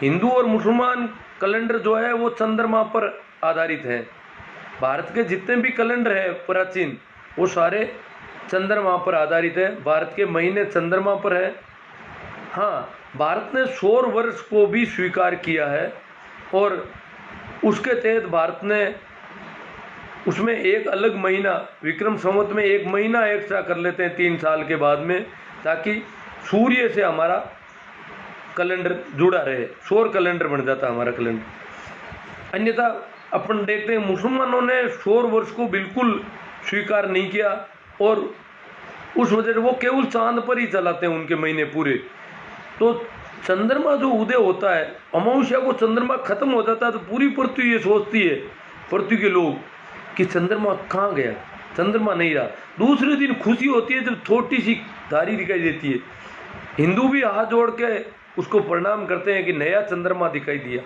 हिंदू और मुसलमान कैलेंडर जो है वो चंद्रमा पर आधारित है। भारत के जितने भी कैलेंडर है प्राचीन, वो सारे चंद्रमा पर आधारित है। भारत के महीने चंद्रमा पर है। हाँ, भारत ने सौर वर्ष को भी स्वीकार किया है और उसके तहत भारत ने उसमें एक अलग महीना, विक्रम संवत में एक महीना एक्स्ट्रा कर लेते हैं 3 साल के बाद में, ताकि सूर्य से हमारा कैलेंडर जुड़ा रहे, सौर कैलेंडर बन जाता है हमारा कैलेंडर। अन्यथा अपन देखते हैं मुसलमानों ने सौर वर्ष को बिल्कुल स्वीकार नहीं किया और उस वजह से वो केवल चांद पर ही चलाते हैं उनके महीने पूरे। तो चंद्रमा जो उदय होता है, अमावस्या को चंद्रमा खत्म हो जाता है, तो पूरी पृथ्वी ये सोचती है, पृथ्वी के लोग, कि चंद्रमा कहाँ गया, चंद्रमा नहीं रहा। दूसरे दिन खुशी होती है जब छोटी सी धारी दिखाई देती है। हिंदू भी हाथ जोड़ के उसको प्रणाम करते हैं कि नया चंद्रमा दिखाई दिया,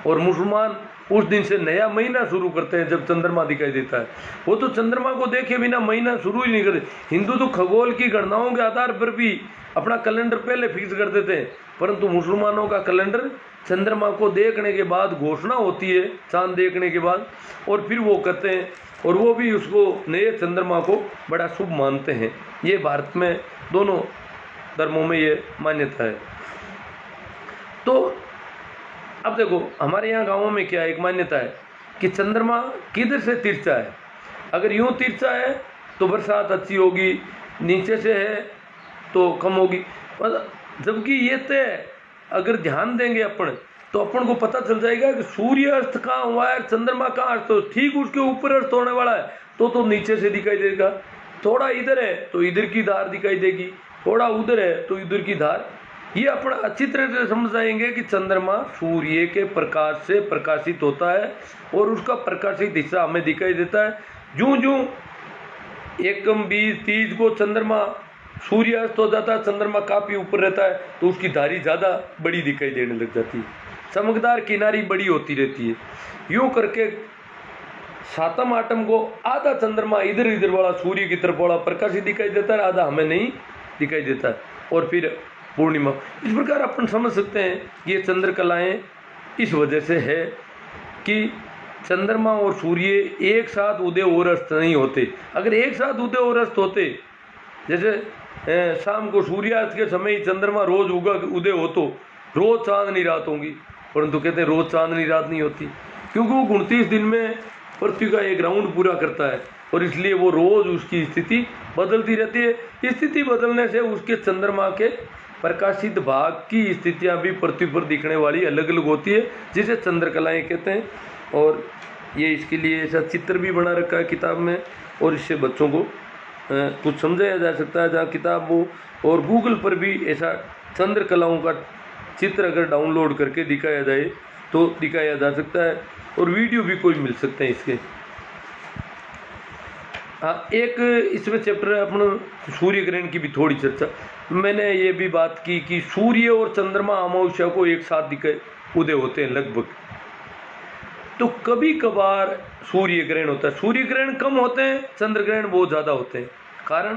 और मुसलमान उस दिन से नया महीना शुरू करते हैं जब चंद्रमा दिखाई देता है। वो तो चंद्रमा को देखे बिना महीना शुरू ही नहीं करते। हिंदू तो खगोल की गणनाओं के आधार पर भी अपना कैलेंडर पहले फिक्स कर देते हैं, परंतु मुसलमानों का कैलेंडर चंद्रमा को देखने के बाद घोषणा होती है, चांद देखने के बाद, और फिर वो करते हैं, और वो भी उसको नए चंद्रमा को बड़ा शुभ मानते हैं। ये भारत में दोनों धर्मों में ये मान्यता है। तो अब देखो हमारे यहाँ गाँवों में क्या एक मान्यता है कि चंद्रमा किधर से तिरछा है। अगर यूँ तिरछा है तो बरसात अच्छी होगी, नीचे से है तो कम होगी। जबकि ये तय अगर ध्यान देंगे अपन, तो अपन को पता चल जाएगा कि सूर्य अस्त कहाँ हुआ है, चंद्रमा कहाँ अस्त हो, ठीक उसके ऊपर अस्त होने वाला है तो नीचे से दिखाई देगा। थोड़ा इधर है तो इधर की धार दिखाई देगी, थोड़ा उधर है तो इधर की धार। ये अपन अच्छी तरह से समझ जाएंगे कि चंद्रमा सूर्य के प्रकाश से प्रकाशित होता है और उसका प्रकाशित हिस्सा हमें दिखाई देता है। जूं जूं 1, 20, 30 को चंद्रमा सूर्य अस्त हो जाता है, चंद्रमा काफी ऊपर रहता है, तो उसकी धारी ज़्यादा बड़ी दिखाई देने लग जाती है, चमकदार किनारी बड़ी होती रहती है। यूँ करके 7वें आठम को आधा चंद्रमा इधर इधर वाला सूर्य की तरफ वाला प्रकाशित दिखाई देता है, आधा हमें नहीं दिखाई देता है, और फिर पूर्णिमा। इस प्रकार अपन समझ सकते हैं कि ये चंद्रकलाएँ इस वजह से है कि चंद्रमा और सूर्य एक साथ उदय और अस्त नहीं होते। अगर एक साथ उदय और अस्त होते, जैसे शाम को सूर्यास्त के समय ही चंद्रमा रोज उदय हो तो रोज चांदनी रात होगी, परंतु कहते हैं रोज चांदनी रात नहीं होती, क्योंकि वो 29 दिन में पृथ्वी का एक राउंड पूरा करता है, और इसलिए वो रोज उसकी स्थिति बदलती रहती है। स्थिति बदलने से उसके चंद्रमा के प्रकाशित भाग की स्थितियां भी पृथ्वी पर दिखने वाली अलग अलग होती है, जिसे चंद्रकलाएं कहते हैं। और ये इसके लिए ऐसा चित्र भी बना रखा है किताब में, और इससे बच्चों को कुछ समझाया जा सकता है। जहाँ किताब हो और गूगल पर भी ऐसा चंद्रकलाओं का चित्र अगर डाउनलोड करके दिखाया जाए तो दिखाया जा सकता है, और वीडियो भी कोई मिल सकते हैं इसके। हाँ, एक इसमें चैप्टर है अपन सूर्य ग्रहण की भी थोड़ी चर्चा। मैंने ये भी बात की कि सूर्य और चंद्रमा अमावस्या को एक साथ दिखाए उदय होते हैं लगभग, तो कभी कभार सूर्य ग्रहण होता है। सूर्य ग्रहण कम होते हैं, चंद्र ग्रहण बहुत ज़्यादा होते हैं। कारण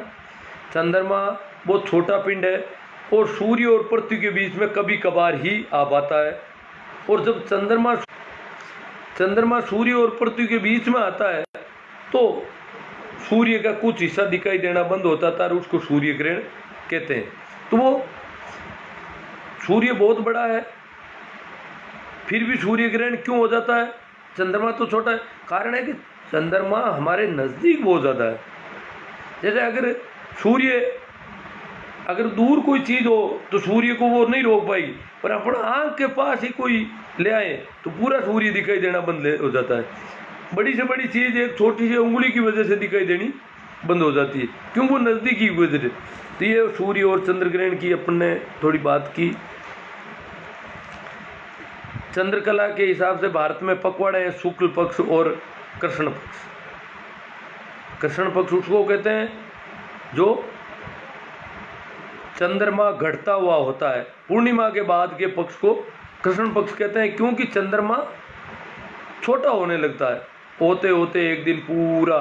चंद्रमा बहुत छोटा पिंड है और सूर्य और पृथ्वी के बीच में कभी कभार ही आ पाता है, और जब चंद्रमा सूर्य और पृथ्वी के बीच में आता है तो सूर्य का कुछ हिस्सा दिखाई देना बंद होता था और उसको सूर्य ग्रहण कहते हैं। तो वो सूर्य बहुत बड़ा है, फिर भी सूर्य ग्रहण क्यों हो जाता है? चंद्रमा तो छोटा है। कारण है कि चंद्रमा हमारे नज़दीक बहुत ज़्यादा है। जैसे अगर दूर कोई चीज़ हो तो सूर्य को वो नहीं रोक पाएगी, पर अपना आँख के पास ही कोई ले आए तो पूरा सूर्य दिखाई देना बंद हो जाता है। बड़ी से बड़ी चीज़ एक छोटी सी उंगली की वजह से दिखाई देनी बंद हो जाती है, क्योंकि वो नज़दीकी की वजह से। तो ये सूर्य और चंद्र ग्रहण की अपन ने थोड़ी बात की। चंद्रकला के हिसाब से भारत में पखवाड़े हैं, शुक्ल पक्ष और कृष्ण पक्ष। कृष्ण पक्ष उसको कहते हैं जो चंद्रमा घटता हुआ होता है, पूर्णिमा के बाद के पक्ष को कृष्ण पक्ष कहते हैं, क्योंकि चंद्रमा छोटा होने लगता है, होते होते एक दिन पूरा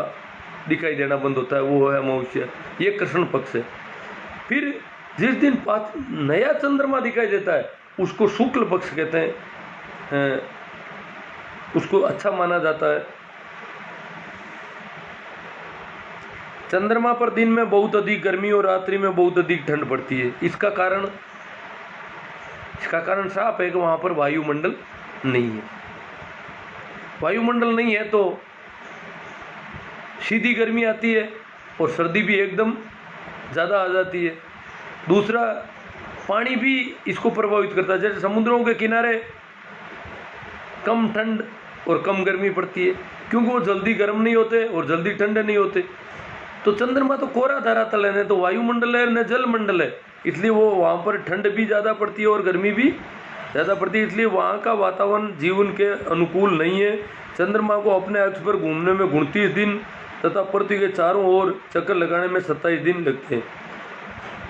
दिखाई देना बंद होता है, वो है अमावस्या। ये कृष्ण पक्ष है। फिर जिस दिन नया चंद्रमा दिखाई देता है उसको शुक्ल पक्ष कहते हैं, उसको अच्छा माना जाता है। चंद्रमा पर दिन में बहुत अधिक गर्मी और रात्रि में बहुत अधिक ठंड पड़ती है। इसका कारण साफ है कि वहाँ पर वायुमंडल नहीं है। वायुमंडल नहीं है तो सीधी गर्मी आती है और सर्दी भी एकदम ज़्यादा आ जाती है। दूसरा, पानी भी इसको प्रभावित करता है। जैसे समुद्रों के किनारे कम ठंड और कम गर्मी पड़ती है, क्योंकि वो जल्दी गर्म नहीं होते और जल्दी ठंडे नहीं होते। तो चंद्रमा तो कोरा धरातल है, न तो वायुमंडल है न जल मंडल है, इसलिए वो वहाँ पर ठंड भी ज़्यादा पड़ती है और गर्मी भी ज़्यादा पड़ती है। इसलिए वहाँ का वातावरण जीवन के अनुकूल नहीं है। चंद्रमा को अपने अक्ष पर घूमने में 29 दिन तथा पृथ्वी के चारों ओर चक्कर लगाने में 27 दिन लगते हैं।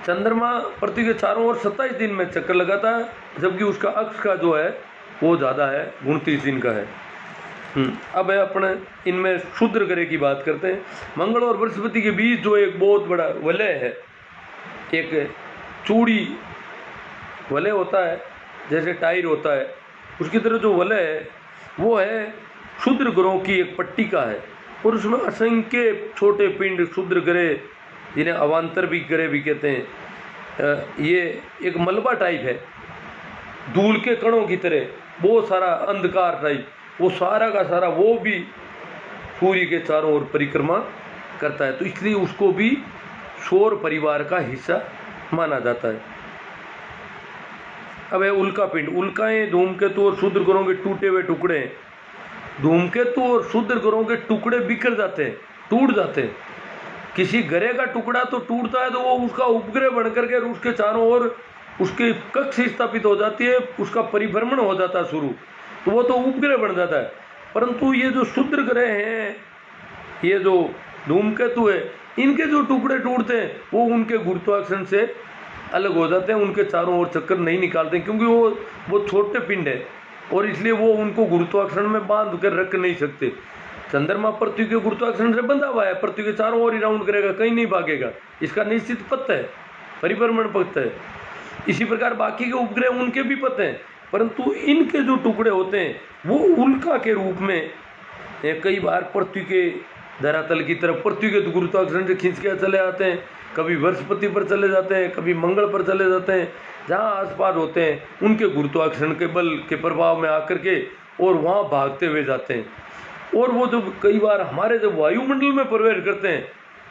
चंद्रमा पृथ्वी के चारों ओर 27 दिन में चक्कर लगाता है, जबकि उसका अक्ष का जो है वो ज़्यादा है, 29 दिन का है। अब अपने इनमें क्षुद्र ग्रह की बात करते हैं। मंगल और बृहस्पति के बीच जो एक बहुत बड़ा वलय है, एक चूड़ी वलय होता है, जैसे टायर होता है, उसकी तरह जो वलय है वो है क्षुद्र ग्रहों की एक पट्टिका है, और उसमें असंख्य छोटे पिंड क्षुद्र ग्रह, जिन्हें अवान्तर भी ग्रह भी कहते हैं। ये एक मलबा टाइप है, धूल के कणों की तरह, बहुत सारा अंधकार टाइप, वो सारा का सारा वो भी सूर्य के चारों ओर परिक्रमा करता है, तो इसलिए उसको भी सौर परिवार का हिस्सा माना जाता है। अब है उल्का पिंड। उल्काएं धूमकेतु और क्षुद्र ग्रहों के टूटे हुए टुकड़े हैं। धूमकेतु और क्षुद्र ग्रहों के टुकड़े बिखर जाते हैं, टूट जाते हैं। किसी ग्रह का टुकड़ा तो टूटता है तो वो उसका उपग्रह बनकर के उसके चारों ओर उसकी कक्ष स्थापित हो जाती है, उसका परिभ्रमण हो जाता है शुरू, तो वो तो उपग्रह बन जाता है। परंतु ये जो क्षुद्र ग्रह हैं, ये जो धूमकेतु है, इनके जो टुकड़े टूटते हैं वो उनके गुरुत्वाकर्षण से अलग हो जाते हैं, उनके चारों ओर चक्कर नहीं निकालते, क्योंकि वो छोटे पिंड है और इसलिए वो उनको गुरुत्वाकर्षण में बांध कर रख नहीं सकते। चंद्रमा पृथ्वी के गुरुत्वाकर्षण से बंधा हुआ है, पृथ्वी के चारों ओर ही राउंड करेगा, कहीं नहीं भागेगा, इसका निश्चित पथ है, परिभ्रमण पथ है। इसी प्रकार बाकी के उपग्रह उनके भी पथ हैं, परंतु इनके जो टुकड़े होते हैं वो उल्का के रूप में कई बार पृथ्वी के धरातल की तरफ, पृथ्वी के गुरुत्वाकर्षण से खींच के चले आते हैं, कभी बृहस्पति पर चले जाते हैं, कभी मंगल पर चले जाते हैं, जहाँ आसपास होते हैं उनके गुरुत्वाकर्षण के बल के प्रभाव में आकर के और वहाँ भागते हुए जाते हैं। और वो जब कई बार हमारे जब वायुमंडल में प्रवेश करते हैं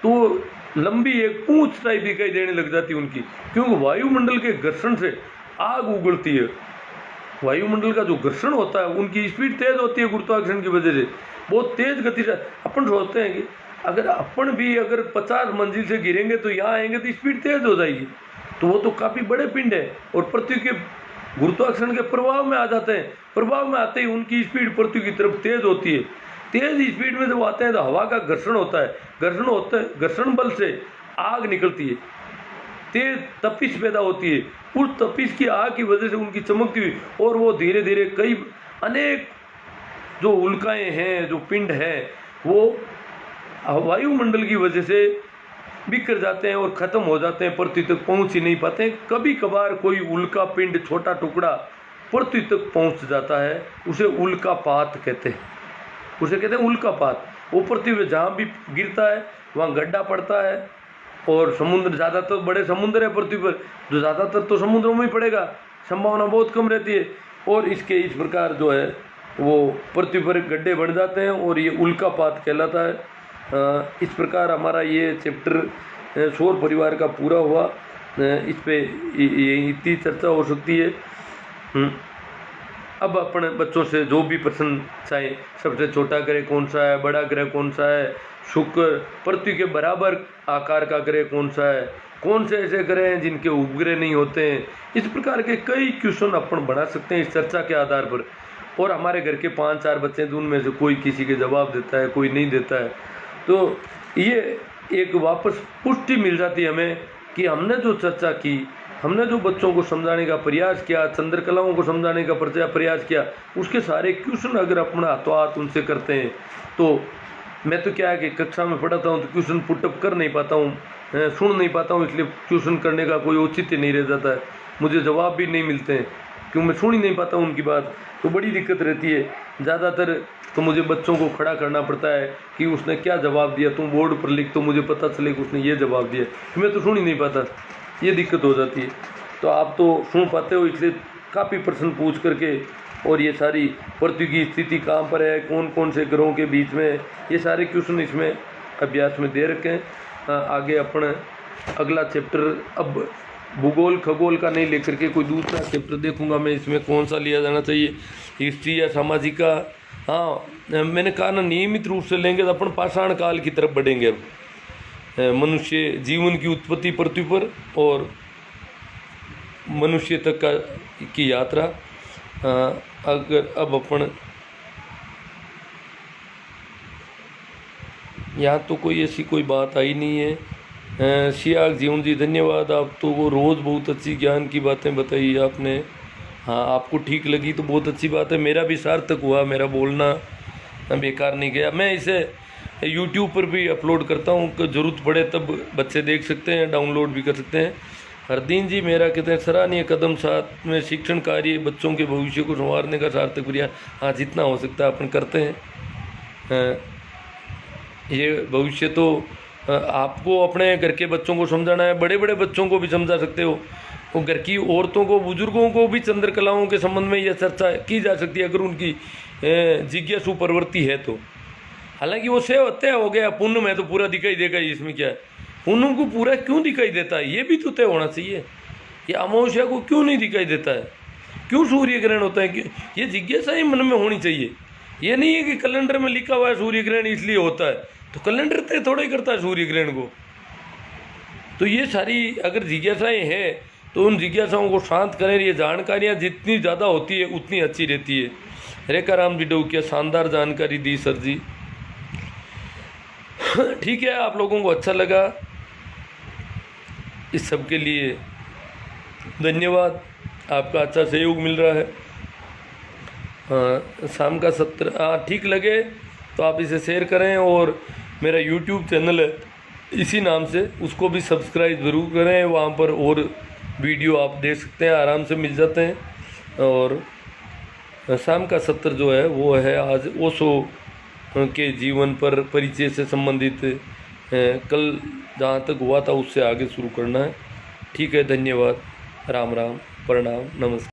तो लंबी एक पूंछ टाइप दिखाई देने लग जाती है उनकी, क्योंकि वायुमंडल के घर्षण से आग उगलती है। वायुमंडल का जो घर्षण होता है, उनकी स्पीड तेज होती है गुरुत्वाकर्षण की वजह से, बहुत तेज गति से। अपन सोचते हैं कि अगर अपन भी अगर 50 मंजिल से गिरेंगे तो यहाँ आएंगे तो स्पीड तेज हो जाएगी, तो वो तो काफ़ी बड़े पिंड है और पृथ्वी के गुरुत्वाकर्षण के प्रभाव में आ जाते हैं। प्रभाव में आते ही उनकी स्पीड पृथ्वी की तरफ तेज होती है। तेज स्पीड में जब आते हैं तो हवा का घर्षण होता है, घर्षण बल से आग निकलती है, तेज तपिश पैदा होती है। उस तपिश की आग की वजह से उनकी चमकती हुई और वो धीरे धीरे कई अनेक जो उल्काएं हैं, जो पिंड हैं, वो वायुमंडल की वजह से बिखर जाते हैं और ख़त्म हो जाते हैं, पृथ्वी तक पहुंच ही नहीं पाते हैं। कभी कभार कोई उल्का पिंड, छोटा टुकड़ा पृथ्वी तक पहुंच जाता है, उसे उल्कापात कहते हैं, उसे कहते हैं उल्कापात। वो पृथ्वी में जहाँ भी गिरता है वहाँ गड्ढा पड़ता है, और समुद्र, ज़्यादातर बड़े समुद्र है पृथ्वी पर, जो ज़्यादातर तो समुद्रों में ही पड़ेगा, संभावना बहुत कम रहती है। और इसके इस प्रकार जो है वो पृथ्वी पर गड्ढे बन जाते हैं और ये उल्कापात कहलाता है। इस प्रकार हमारा ये चैप्टर सौर परिवार का पूरा हुआ। इस पे ये इतनी चर्चा हो सकती है। अब अपने बच्चों से जो भी प्रश्न चाहे, सबसे छोटा ग्रह कौन सा है, बड़ा ग्रह कौन सा है, शुक्र, पृथ्वी के बराबर आकार का ग्रह कौन सा है, कौन से ऐसे ग्रह हैं जिनके उपग्रह नहीं होते हैं, इस प्रकार के कई क्वेश्चन अपन बना सकते हैं इस चर्चा के आधार पर। और हमारे घर के 5-4 बच्चे हैं, उनमें से कोई किसी के जवाब देता है, कोई नहीं देता है, तो ये एक वापस पुष्टि मिल जाती है हमें कि हमने जो चर्चा की, हमने जो बच्चों को समझाने का प्रयास किया, चंद्रकलाओं को समझाने का प्रयास किया, उसके सारे क्वेश्चन अगर अपना हाथों हाथ उनसे करते हैं तो मैं तो क्या है कि कक्षा में पढ़ाता हूँ तो क्वेश्चन पुटअप कर नहीं पाता हूँ, सुन नहीं पाता हूँ, इसलिए क्वेश्चन करने का कोई औचित्य नहीं रह जाता है, मुझे जवाब भी नहीं मिलते हैं। क्यों मैं सुन ही नहीं पाता उनकी बात, तो बड़ी दिक्कत रहती है। ज़्यादातर तो मुझे बच्चों को खड़ा करना पड़ता है कि उसने क्या जवाब दिया, तुम बोर्ड पर लिख तो मुझे पता चले कि उसने ये जवाब दिया, मैं तो सुन ही नहीं पाता, ये दिक्कत हो जाती है। तो आप तो सुन पाते हो, इसलिए काफ़ी प्रश्न पूछ करके और ये सारी पृथ्वी की स्थिति कहाँ पर है, कौन कौन से ग्रहों के बीच में, ये सारे क्वेश्चन इसमें अभ्यास में दे रखे हैं। आगे अपन अगला चैप्टर अब भूगोल खगोल का नहीं लेकर के कोई दूसरा चैप्टर देखूंगा मैं, इसमें कौन सा लिया जाना चाहिए, हिस्ट्री या सामाजिक का। हाँ, मैंने कहा ना नियमित रूप से लेंगे तो अपन पाषाण काल की तरफ बढ़ेंगे। अब मनुष्य जीवन की उत्पत्ति पृथ्वी पर और मनुष्य तक का की यात्रा। अगर अब अपन यहाँ तो कोई ऐसी कोई बात आई नहीं है। सियाग जीवन जी धन्यवाद, आप तो वो रोज़ बहुत अच्छी ज्ञान की बातें बताई आपने। हाँ, आपको ठीक लगी तो बहुत अच्छी बात है, मेरा भी सार्थक हुआ, मेरा बोलना बेकार नहीं गया। मैं इसे YouTube पर भी अपलोड करता हूँ, ज़रूरत पड़े तब बच्चे देख सकते हैं, डाउनलोड भी कर सकते हैं। हरदीन जी मेरा कहते हैं सराहनीय कदम, साथ में शिक्षण कार्य बच्चों के भविष्य को संवारने का सार्थक प्रयास। हाँ, जितना हो सकता है अपन करते हैं। ये भविष्य तो आपको अपने घर के बच्चों को समझाना है, बड़े बड़े बच्चों को भी समझा सकते हो, वो घर की औरतों को बुजुर्गों को भी चंद्रकलाओं के संबंध में यह चर्चा की जा सकती है अगर उनकी जिज्ञासु प्रवृत्ति है तो। हालांकि वो से तय हो गया, पुण्य में तो पूरा दिखाई देगा, इसमें क्या है, पुण्य को पूरा क्यों दिखाई देता है ये भी तो तय होना चाहिए। ये अमावस्या को क्यों नहीं दिखाई देता है, क्यों सूर्य ग्रहण होता है, कि ये जिज्ञासा ही मन में होनी चाहिए। ये नहीं है कि कैलेंडर में लिखा हुआ है सूर्य ग्रहण इसलिए होता है, तो कैलेंडर तय थोड़ा ही करता है सूर्य ग्रहण को। तो ये सारी अगर जिज्ञासाएं हैं तो उन जिज्ञासाओं को शांत करें। ये जानकारियाँ जितनी ज़्यादा होती है उतनी अच्छी रहती है। रेखा राम जी क्या शानदार जानकारी दी सर जी। ठीक है, आप लोगों को अच्छा लगा, इस सब के लिए धन्यवाद, आपका अच्छा सहयोग मिल रहा है। शाम का 17 ठीक लगे तो आप इसे शेयर करें, और मेरा YouTube चैनल है इसी नाम से, उसको भी सब्सक्राइब ज़रूर करें। वहाँ पर और वीडियो आप देख सकते हैं, आराम से मिल जाते हैं। और शाम का सत्र जो है वो है आज ओशो के जीवन पर परिचय से संबंधित। कल जहाँ तक हुआ था उससे आगे शुरू करना है। ठीक है, धन्यवाद, राम राम, प्रणाम, नमस्कार।